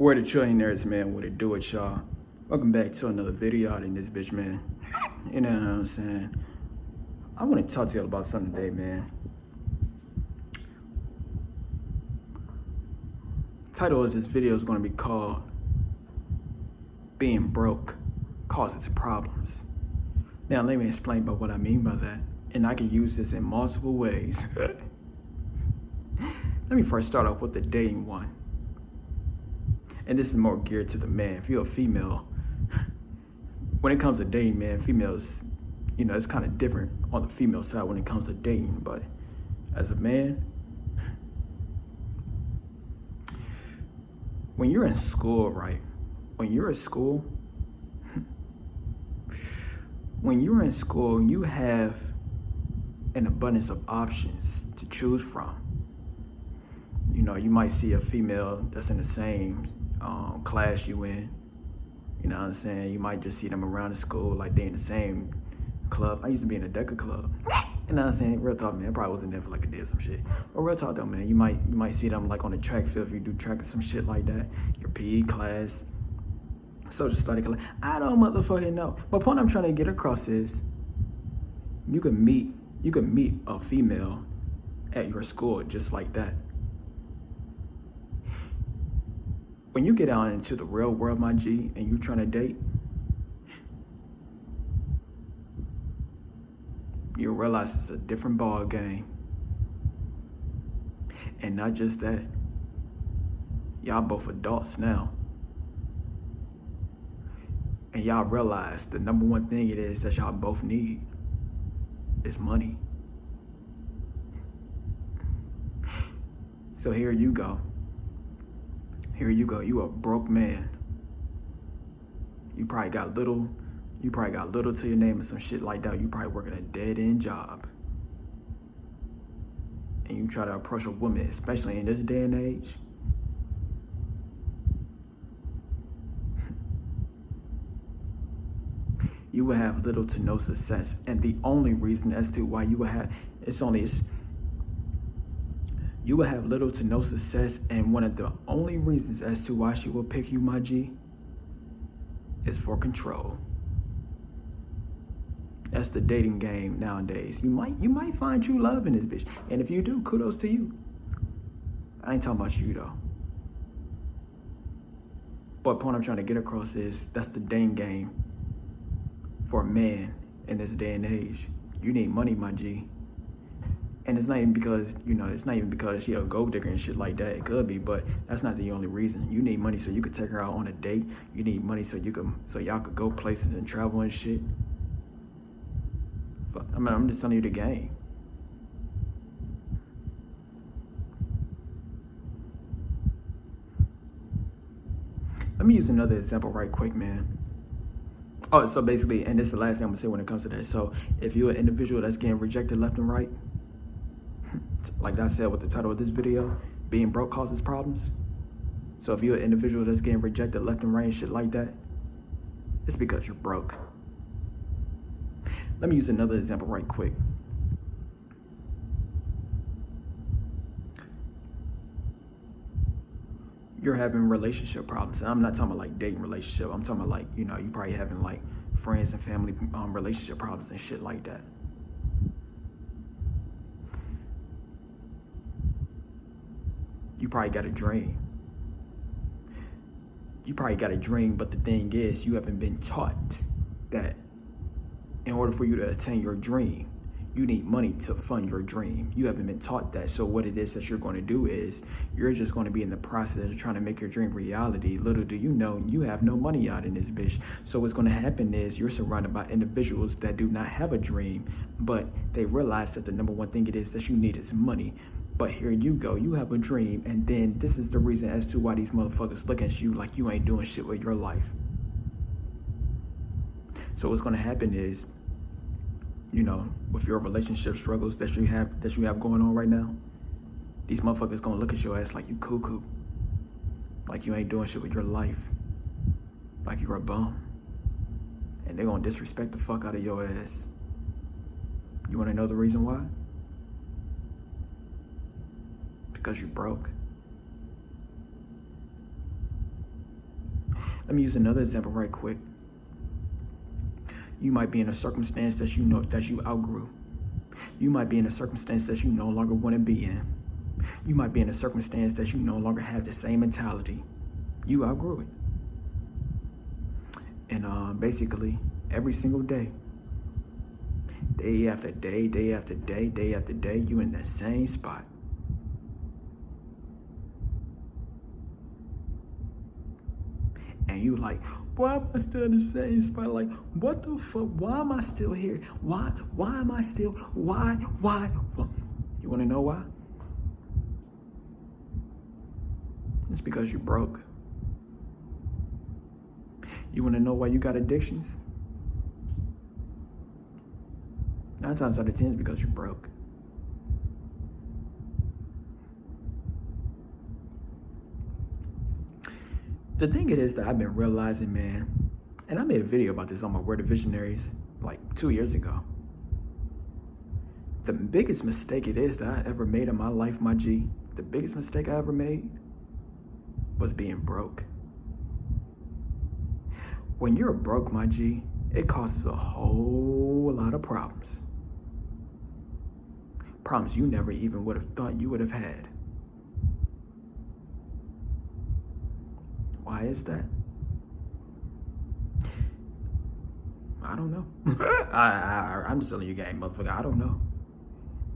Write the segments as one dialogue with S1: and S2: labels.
S1: Where the trillionaires, man, what it do it, y'all? Welcome back to another video out in this bitch, man. You know what I'm saying? I want to talk to y'all about something today, man. Title of this video is going to be called Being Broke Causes Problems. Now, let me explain about what I mean by that. And I can use this in multiple ways. Let me first start off with the dating one. And this is more geared to the man. If you're a female, when it comes to dating, man, females, you know, it's kind of different on the female side when it comes to dating. But as a man, when you're in school, right? When you're in school, you have an abundance of options to choose from. You know, you might see a female that's in the same class you in. You know what I'm saying? You might just see them around the school, like they in the same club. I used to be in a Deca club. You know what I'm saying? Real talk, man. I probably wasn't there for like a day or some shit. But real talk though, man. You might see them like on the track field if you do track or some shit like that. Your PE class, social study class. I don't motherfucking know. But point I'm trying to get across is you could meet a female at your school just like that. When you get out into the real world, my G, and you trying to date, you'll realize it's a different ball game. And not just that, y'all both adults now. And y'all realize the number one thing it is that y'all both need is money. So here you go. You a broke man. You probably got little to your name and some shit like that. You probably working a dead-end job. And you try to approach a woman, especially in this day and age. You will have little to no success. And the only reason as to why you will have, you will have little to no success, and one of the only reasons as to why she will pick you, my G, is for control. That's the dating game nowadays. You might find true love in this bitch, and if you do, kudos to you. I ain't talking about you though. But the point I'm trying to get across is that's the dating game for a man in this day and age. You need money, my G. And it's not even because, she a gold digger and shit like that. It could be, but that's not the only reason. You need money so you could take her out on a date. You need money so y'all could go places and travel and shit. Fuck, I mean, I'm just telling you the game. Let me use another example right quick, man. Oh, so basically, and this is the last thing I'm gonna say when it comes to that. So if you're an individual that's getting rejected left and right, like I said with the title of this video, being broke causes problems. So if you're an individual that's getting rejected left and right and shit like that, it's because you're broke. Let me use another example right quick. You're having relationship problems. And I'm not talking about like dating relationship. I'm talking about like, you probably having like friends and family relationship problems and shit like that. You probably got a dream. But the thing is, you haven't been taught that in order for you to attain your dream, you need money to fund your dream. You haven't been taught that. So what it is that you're going to do is you're just going to be in the process of trying to make your dream reality. Little do you know, you have no money out in this bitch. So what's going to happen is you're surrounded by individuals that do not have a dream, but they realize that the number one thing it is that you need is money. But here you go, you have a dream, and then this is the reason as to why these motherfuckers look at you like you ain't doing shit with your life. So what's gonna happen is, with your relationship struggles that you have going on right now, these motherfuckers gonna look at your ass like you cuckoo. Like you ain't doing shit with your life. Like you're a bum. And they're gonna disrespect the fuck out of your ass. You wanna know the reason why? Because you're broke. Let me use another example right quick. You might be in a circumstance that you know that you outgrew. You might be in a circumstance that you no longer want to be in. You might be in a circumstance that you no longer have the same mentality. You outgrew it. And basically, every single day, day after day, day after day, day after day, you in that same spot. And you like, why am I still in the same spot? Like, what the fuck? Why am I still here? Why am I still, why? You wanna know why? It's because you're broke. You wanna know why you got addictions? 9 times out of 10 is because you're broke. The thing it is that I've been realizing, man, and I made a video about this on my Word of Visionaries like 2 years ago. The biggest mistake it is that I ever made in my life, my G, the biggest mistake I ever made was being broke. When you're broke, my G, it causes a whole lot of problems. Problems you never even would have thought you would have had. Why is that? I don't know. I'm just telling you, gang, motherfucker, I don't know.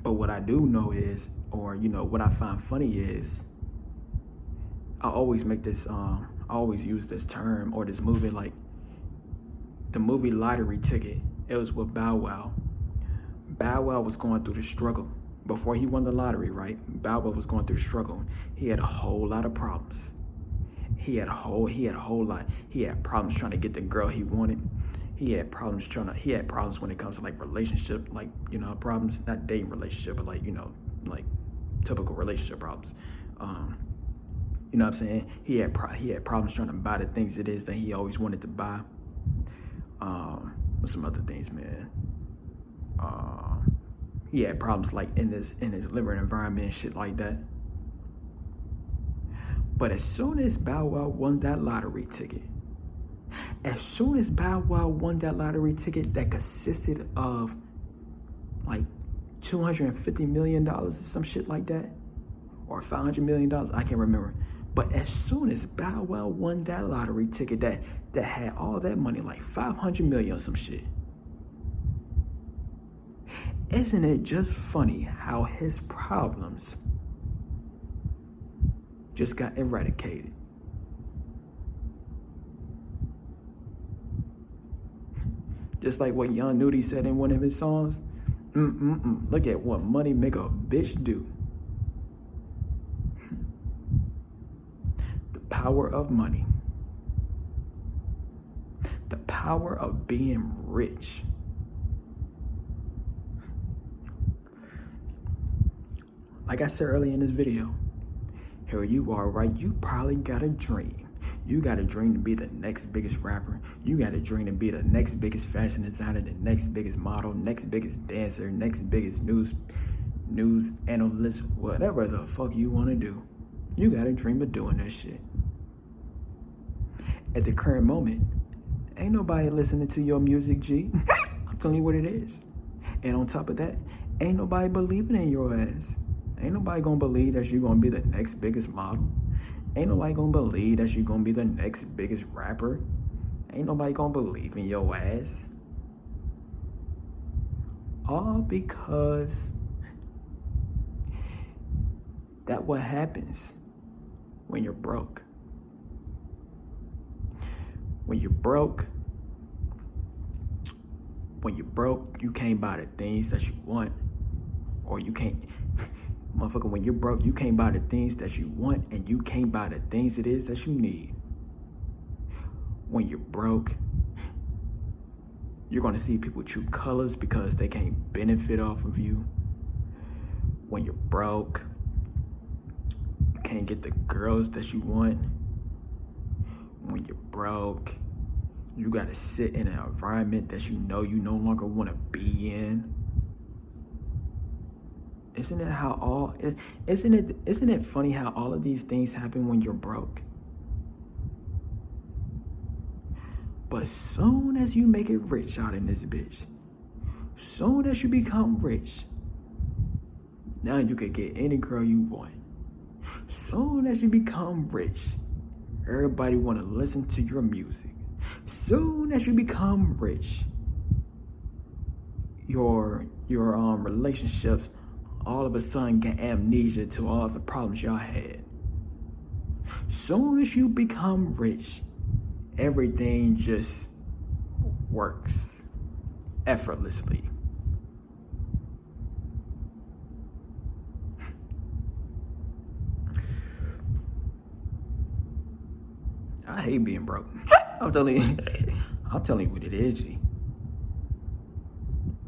S1: But what I do know is, or what I find funny is, I always make this, I always use this term or this movie, like the movie Lottery Ticket. It was with Bow Wow. Bow Wow was going through the struggle. Before he won the lottery, right? Bow Wow was going through the struggle. He had a whole lot of problems. He had problems trying to get the girl he wanted. He had problems when it comes to like relationship, like, problems, not dating relationship, but like, like typical relationship problems. You know what I'm saying? He had problems trying to buy the things it is that he always wanted to buy. With some other things, man. He had problems like in his living environment and shit like that. But as soon as Bow Wow won that lottery ticket, that consisted of like $250 million or some shit like that, or $500 million, I can't remember. But as soon as Bow Wow won that lottery ticket that had all that money, like $500 million or some shit, isn't it just funny how his problems just got eradicated? Just like what Young Nudy said in one of his songs, look at what money make a bitch do. The power of money. The power of being rich. Like I said earlier in this video, here you are, right? You probably got a dream. You got a dream to be the next biggest rapper. You got a dream to be the next biggest fashion designer, the next biggest model, next biggest dancer, next biggest news analyst, whatever the fuck you want to do. You got a dream of doing that shit. At the current moment, ain't nobody listening to your music, G. I'm telling you what it is. And on top of that, ain't nobody believing in your ass. Ain't nobody gonna believe that you're gonna be the next biggest model. Ain't nobody gonna believe that you're gonna be the next biggest rapper. Ain't nobody gonna believe in your ass. All because that's what happens when you're broke. When you're broke, you can't buy the things that you want, or you can't. Motherfucker, when you're broke, you can't buy the things that you want, and you can't buy the things it is that you need. When you're broke, you're gonna see people true colors because they can't benefit off of you. When you're broke, you can't get the girls that you want. When you're broke, you gotta sit in an environment that you no longer wanna be in. Isn't it funny how all of these things happen when you're broke? But soon as you make it rich out in this bitch, soon as you become rich, now you can get any girl you want. Soon as you become rich, everybody want to listen to your music. Soon as you become rich, your relationships all of a sudden get amnesia to all the problems y'all had. Soon as you become rich, everything just works effortlessly. I hate being broke. I'm telling you what it is, G.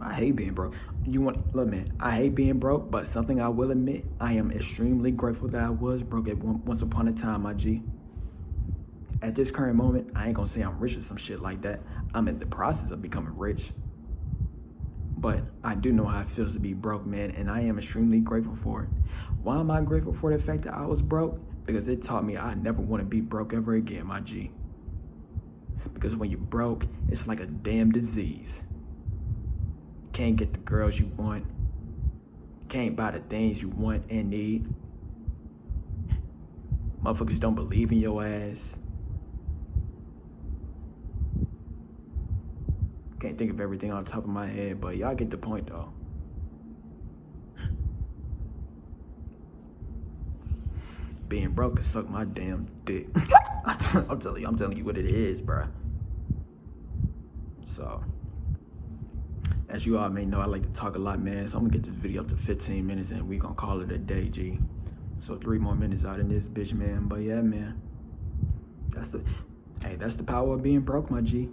S1: I hate being broke. Look, man, I hate being broke, but something I will admit, I am extremely grateful that I was broke at once upon a time, my G. At this current moment, I ain't gonna say I'm rich or some shit like that. I'm in the process of becoming rich. But I do know how it feels to be broke, man, and I am extremely grateful for it. Why am I grateful for the fact that I was broke? Because it taught me I never want to be broke ever again, my G. Because when you're broke, it's like a damn disease. Can't get the girls you want. Can't buy the things you want and need. Motherfuckers don't believe in your ass. Can't think of everything on top of my head, but y'all get the point though. Being broke can suck my damn dick. I'm telling you what it is, bruh. So, as you all may know, I like to talk a lot, man. So I'm gonna get this video up to 15 minutes and we gonna call it a day, G. So 3 more minutes out in this bitch, man. But yeah, man. That's the power of being broke, my G.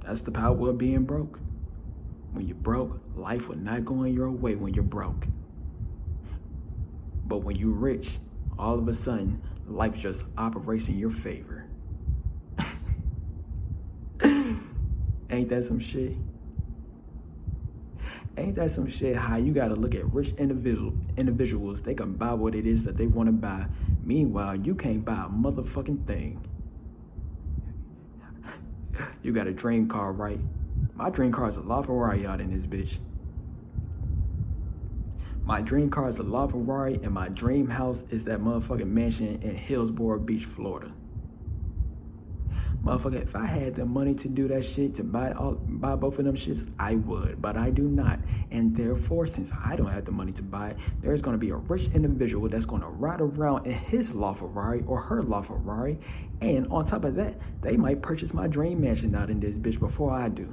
S1: That's the power of being broke. When you're broke, life will not go in your way when you're broke. But when you're rich, all of a sudden, life just operates in your favor. Ain't that some shit? Ain't that some shit how you gotta look at rich individuals, they can buy what it is that they want to buy. Meanwhile, you can't buy a motherfucking thing. You got a dream car, right? My dream car is a LaFerrari out in this bitch. My dream car is a LaFerrari, and my dream house is that motherfucking mansion in Hillsborough Beach, Florida. Motherfucker, if I had the money to do that shit, to buy both of them shits, I would, but I do not. And therefore, since I don't have the money to buy it, there's gonna be a rich individual that's gonna ride around in his LaFerrari or her LaFerrari, and on top of that, they might purchase my dream mansion out in this bitch before I do.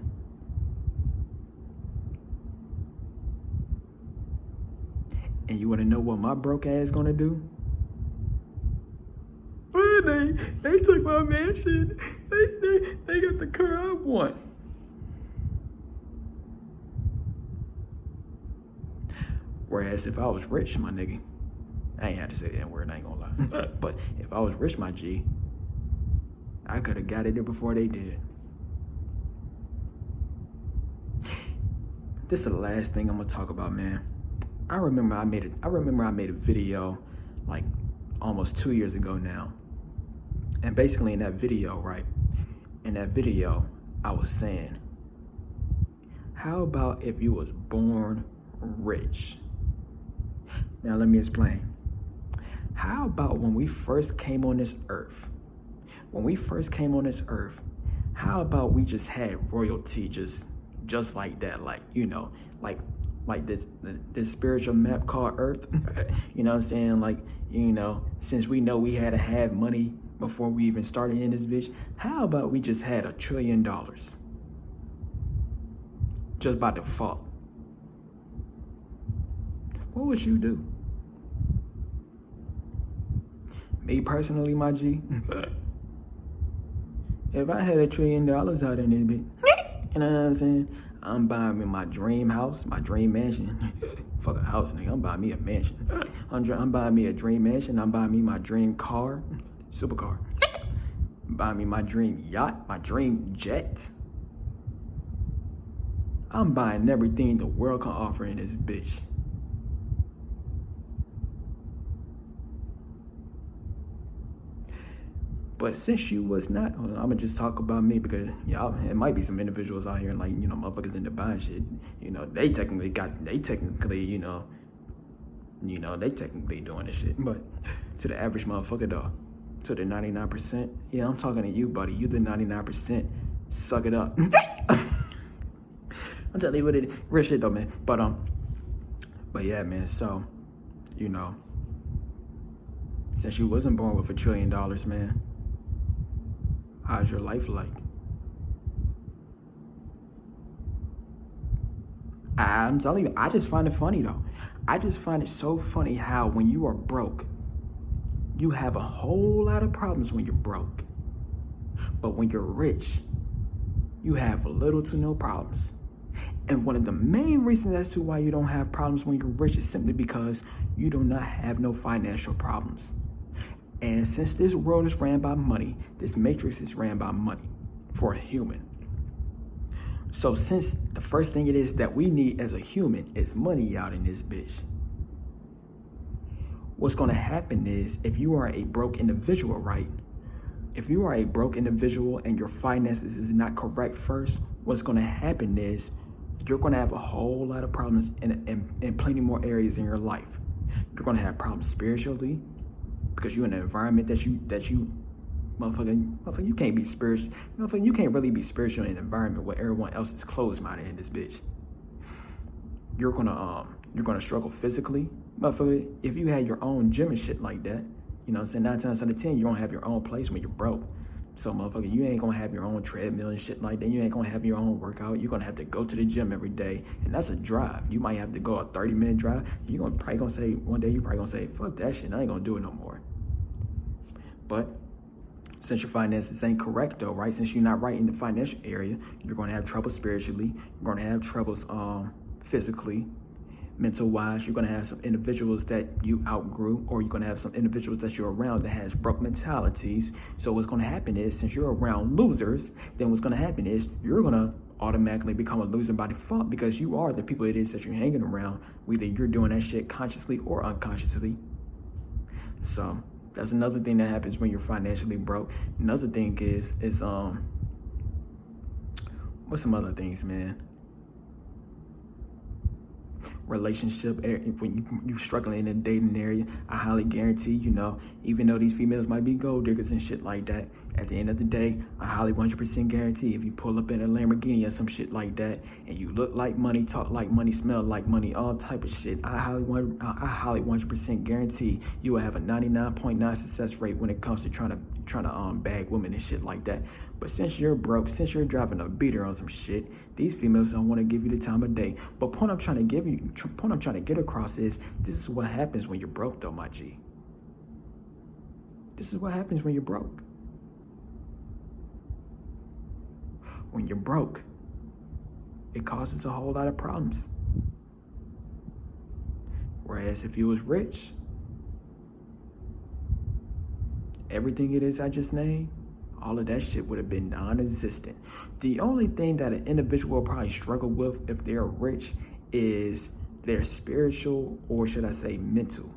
S1: And you wanna know what my broke ass gonna do? They took my mansion. They got the car I want. Whereas if I was rich, my nigga, I ain't had to say that word, I ain't gonna lie. But if I was rich, my G, I could have got it there before they did. This is the last thing I'm gonna talk about, man. I remember I made a video like almost 2 years ago now. And basically in that video, right? In that video, I was saying, how about if you was born rich? Now let me explain. How about when we first came on this earth? When we first came on this earth, how about we just had royalty just like that? Like, you know, like this spiritual map called Earth. You know what I'm saying? Like, you know, since we know we had to have money before we even started in this bitch, how about we just had $1 trillion? Just by default. What would you do? Me personally, my G, if I had $1 trillion out in this bitch, you know what I'm saying? I'm buying me my dream house, my dream mansion. Fuck a house, nigga. I'm buying me a mansion. I'm buying me a dream mansion. I'm buying me my dream car, supercar. I'm buying me my dream yacht, my dream jet. I'm buying everything the world can offer in this bitch. But since you was not, I'm gonna just talk about me because y'all, it might be some individuals out here like, motherfuckers into buying shit. They technically, they technically doing this shit. But to the average motherfucker though, to the 99%, yeah, I'm talking to you, buddy. You the 99%. Suck it up. I'm telling you what it is. Real shit though, man. But yeah, man. So, since you wasn't born with $1 trillion, man, how's your life like? I'm telling you, I just find it funny though. I just find it so funny how when you are broke, you have a whole lot of problems when you're broke. But when you're rich, you have little to no problems. And one of the main reasons as to why you don't have problems when you're rich is simply because you do not have no financial problems. And since this world is ran by money, this matrix is ran by money for a human. So since the first thing it is that we need as a human is money out in this bitch, what's going to happen is if you are a broke individual, right? If you are a broke individual and your finances is not correct first, what's going to happen is you're going to have a whole lot of problems in plenty more areas in your life. You're going to have problems spiritually because you're in an environment that you motherfucker, you can't be spiritual. Motherfucker, you can't really be spiritual in an environment where everyone else is closed-minded in this bitch. You're gonna struggle physically. Motherfucker, if you had your own gym and shit like that, 9 times out of 10, you don't have your own place when you're broke. So, motherfucker, you ain't gonna have your own treadmill and shit like that. You ain't gonna have your own workout. You're gonna have to go to the gym every day, and that's a drive. You might have to go a 30-minute drive. You're probably gonna say, one day, fuck that shit, I ain't gonna do it no more. But since your finances ain't correct though, right? Since you're not right in the financial area, you're gonna have trouble spiritually. You're gonna have troubles physically, mental wise. You're gonna have some individuals that you outgrew, or you're gonna have some individuals that you're around that has broke mentalities. So what's gonna happen is, since you're around losers, then what's gonna happen is you're gonna automatically become a loser by default because you are the people it is that you're hanging around, whether you're doing that shit consciously or unconsciously. So that's another thing that happens when you're financially broke. Another thing is what's some other things, man? Relationship, when you're struggling in the dating area, I highly guarantee, even though these females might be gold diggers and shit like that, at the end of the day, I highly 100% guarantee if you pull up in a Lamborghini or some shit like that, and you look like money, talk like money, smell like money, all type of shit, I highly 100% guarantee you will have a 99.9 success rate when it comes to trying to bag women and shit like that. But since you're broke, since you're driving a beater on some shit, these females don't want to give you the time of day. But point I'm trying to get across is, this is what happens when you're broke though, my G. This is what happens when you're broke. When you're broke, it causes a whole lot of problems. Whereas if you was rich, everything it is I just named, all of that shit would have been non-existent. The only thing that an individual will probably struggle with if they're rich is their spiritual, or should I say mental.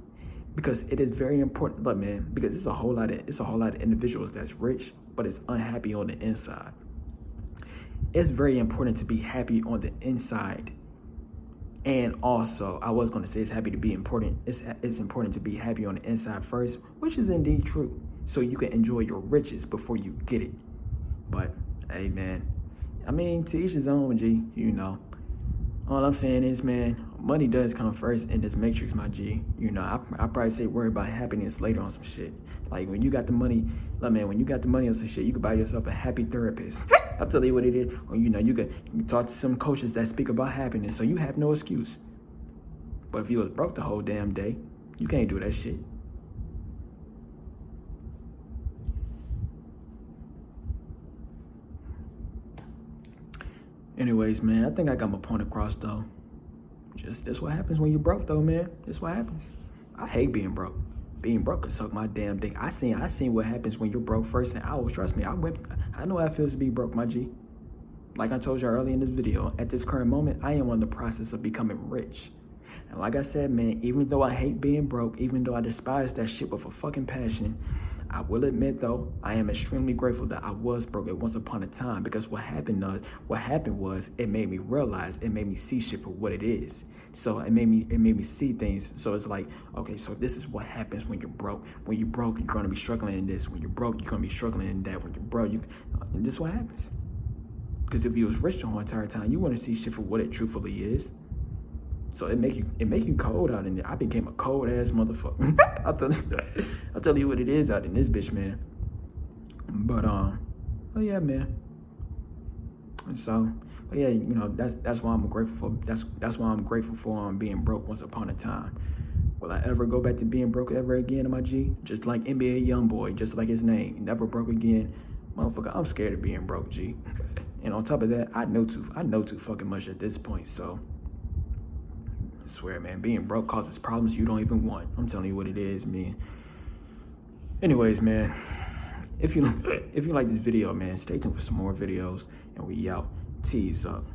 S1: Because it is very important, look man, because it's a whole lot of individuals that's rich, but it's unhappy on the inside. It's very important to be happy on the inside. And also, I was going to say it's important to be happy on the inside first, which is indeed true. So you can enjoy your riches before you get it. But, hey, man, I mean, to each his own, G, All I'm saying is, man, money does come first in this matrix, my G. I probably say worry about happiness later on some shit. Like, when you got the money, when you got the money on some shit, you can buy yourself a happy therapist. I'll tell you what it is. Or, you can talk to some coaches that speak about happiness, so you have no excuse. But if you was broke the whole damn day, you can't do that shit. Anyways, man, I think I got my point across, though. That's what happens when you're broke, though, man. That's what happens. I hate being broke. Being broke can suck my damn dick. I seen what happens when you're broke first, and trust me, I know how it feels to be broke, my G. Like I told you earlier in this video, at this current moment, I am on the process of becoming rich. And like I said, man, even though I hate being broke, even though I despise that shit with a fucking passion, I will admit though, I am extremely grateful that I was broke at once upon a time, because what happened was it made me realize, it made me see shit for what it is. So it made me see things. So it's like, okay, so this is what happens when you're broke. When you're broke, you're gonna be struggling in this. When you're broke, you're gonna be struggling in that. When you're broke, and this is what happens. Because if you was rich the whole entire time, you want to see shit for what it truthfully is. So it make you cold out in there. I became a cold ass motherfucker. I'll tell you what it is out in this bitch, man. But oh yeah, man. And so, but yeah, you know, that's why I'm grateful for. That's why I'm grateful for being broke once upon a time. Will I ever go back to being broke ever again, my G? Just like NBA YoungBoy, just like his name, never broke again, motherfucker. I'm scared of being broke, G. And on top of that, I know too fucking much at this point. So I swear, man, being broke causes problems you don't even want. I'm telling you what it is, man. Anyways, man, if you like this video, man, stay tuned for some more videos, and we out. Tease up.